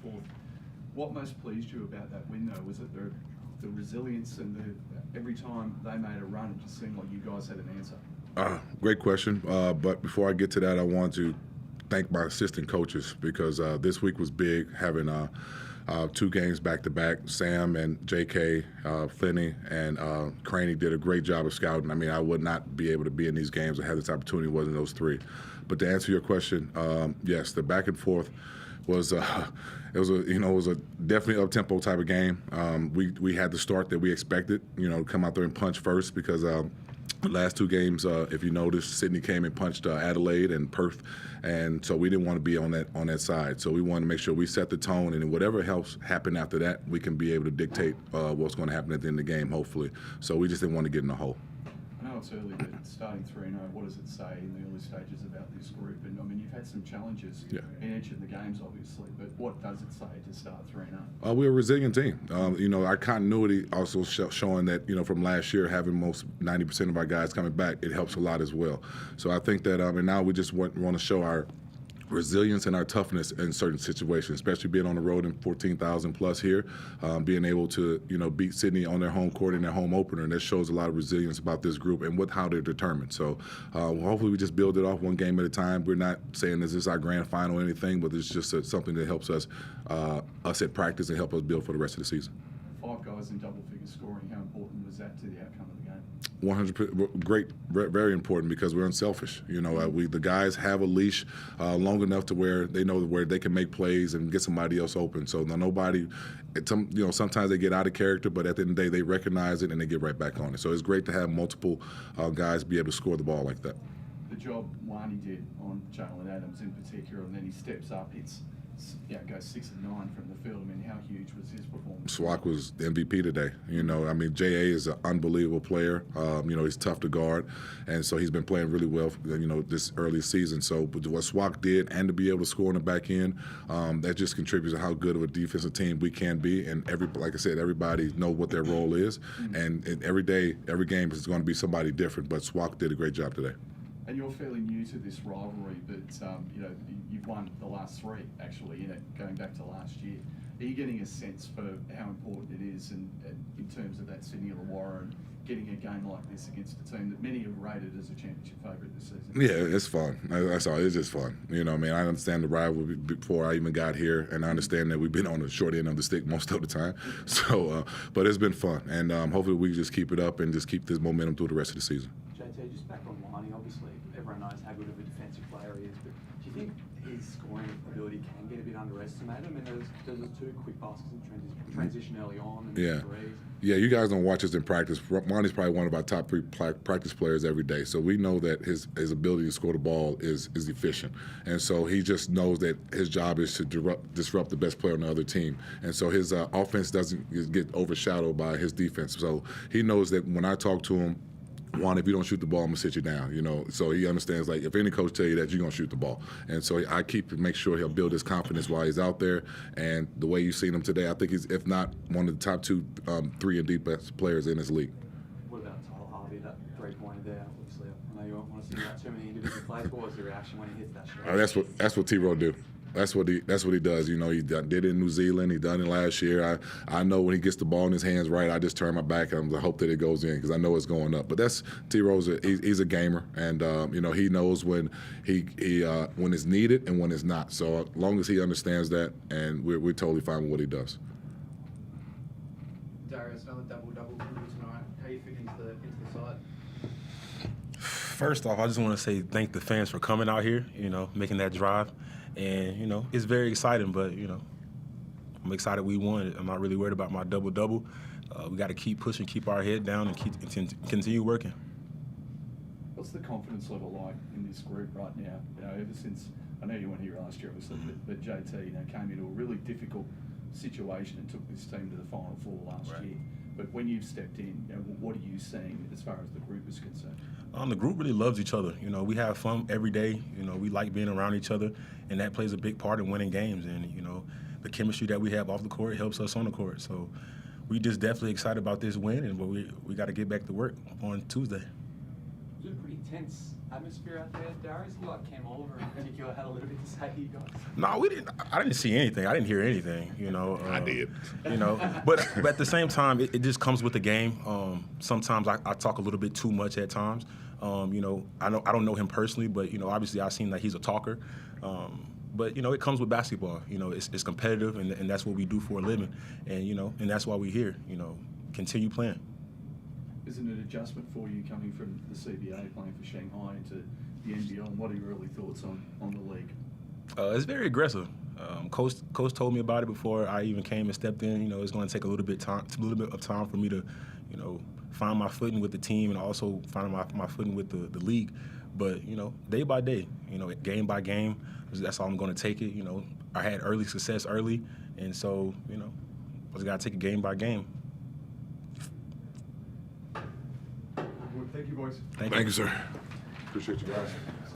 forth. What most pleased you about that win, though? Was it the resilience and every time they made a run, it just seemed like you guys had an answer? Great question. But before I get to that, I want to thank my assistant coaches because this week was big, having 2 games back-to-back. Sam and J.K., Finney, and Craney did a great job of scouting. I mean, I would not be able to be in these games or have this opportunity wasn't those 3. But to answer your question, yes, the back and forth was it was a definitely up-tempo type of game. We had the start that we expected, come out there and punch first because the last 2 games, if you noticed, Sydney came and punched Adelaide and Perth, and so we didn't want to be on that side. So we wanted to make sure we set the tone, and whatever helps happen after that, we can be able to dictate what's going to happen at the end of the game, hopefully. So we just didn't want to get in a hole. I know it's early, but starting 3-0, what does it say in the early stages about this group? And I mean, you've had some challenges in each of the games, obviously, but what does it say to start 3-0? We're a resilient team. Our continuity also showing that, from last year, having most 90% of our guys coming back, it helps a lot as well. So I think that, and now we just want to show our resilience and our toughness in certain situations, especially being on the road in 14,000 plus here, being able to beat Sydney on their home court in their home opener, and that shows a lot of resilience about this group and how they're determined. So hopefully we just build it off one game at a time. We're not saying this is our grand final or anything, but it's just something that helps us at practice and help us build for the rest of the season. 5 guys in double-figure scoring, how important was that to the outcome of the game? 100%, great, very important because we're unselfish. The guys have a leash long enough to where they know where they can make plays and get somebody else open. So nobody, sometimes they get out of character, but at the end of the day, they recognize it and they get right back on it. So it's great to have multiple guys be able to score the ball like that. The job Wani did on Jalen Adams in particular, and then he steps up, goes 6 of 9 from the field. I mean, how huge was his performance? Swak was the MVP today. J.A. is an unbelievable player. He's tough to guard, and so he's been playing really well, this early season. So what Swak did, and to be able to score in the back end, that just contributes to how good of a defensive team we can be. And like I said, everybody know what their role is, and every game is going to be somebody different. But Swak did a great job today. And you're fairly new to this rivalry, but you've won the last 3 actually going back to last year. Are you getting a sense for how important it is, and in terms of that Sydney Illawarra and getting a game like this against a team that many have rated as a championship favourite this season? Yeah, it's fun. That's all. It's just fun. I understand the rivalry before I even got here, and I understand that we've been on the short end of the stick most of the time. So, but it's been fun, and hopefully we can just keep it up and just keep this momentum through the rest of the season. JT, just back on Wani, obviously everyone knows how good of a defensive player he is, but do you think his scoring ability can get a bit underestimated? I mean, there's 2 quick baskets in transition early on and threes. Yeah, you guys don't watch us in practice. Wani's probably one of our top 3 practice players every day. So we know that his ability to score the ball is efficient. And so he just knows that his job is to disrupt the best player on the other team. And so his offense doesn't get overshadowed by his defense. So he knows that when I talk to him, Juan, if you don't shoot the ball, I'm gonna sit you down. So he understands, like, if any coach tell you that, you're gonna shoot the ball. And so I make sure he'll build his confidence while he's out there. And the way you've seen him today, I think he's, if not one of the top 2, 3 and deep best players in this league. What about Tyler Harvey, that 3-pointer there? Obviously, I know you won't want to see that too many individual plays. What was the reaction when he hits that shot? That's what T-Row do. That's what he does. He did it in New Zealand. He done it last year. I know when he gets the ball in his hands right, I just turn my back and I hope that it goes in because I know it's going up. But that's T-Row's. He's a gamer, and he knows when when it's needed and when it's not. So as long as he understands that, and we're totally fine with what he does. Darius, another double-double for you tonight. How you fit into the side? First off, I just want to say thank the fans for coming out here. Making that drive. And, it's very exciting, but, I'm excited we won. I'm not really worried about my double-double. We got to keep pushing, keep our head down, and continue working. What's the confidence level like in this group right now? Ever since, I know you weren't here last year, obviously, but JT, came into a really difficult situation and took this team to the Final Four last year. But when you've stepped in, what are you seeing as far as the group is concerned? The group really loves each other. We have fun every day. We like being around each other, and that plays a big part in winning games. And, the chemistry that we have off the court helps us on the court. So we just definitely excited about this win, and we got to get back to work on Tuesday. was a pretty tense atmosphere out there, Darius. You like Cam Oliver in particular had a little bit to say to you guys. No, we didn't. I didn't see anything. I didn't hear anything. I did. But at the same time, it just comes with the game. Sometimes I talk a little bit too much at times. I don't know him personally, but obviously I've seen that he's a talker. But it comes with basketball. It's competitive, and that's what we do for a living. And that's why we're here. Continue playing. Isn't it an adjustment for you coming from the CBA, playing for Shanghai, into the NBL? And what are your early thoughts on the league? It's very aggressive. Coach told me about it before I even came and stepped in. It's going to take a little bit of time for me to, find my footing with the team and also find my footing with the league. But day by day, game by game, that's how I'm going to take it. I had early success early, and so I just got to take it game by game. Thank you, boys. Thank you, sir. Appreciate you guys.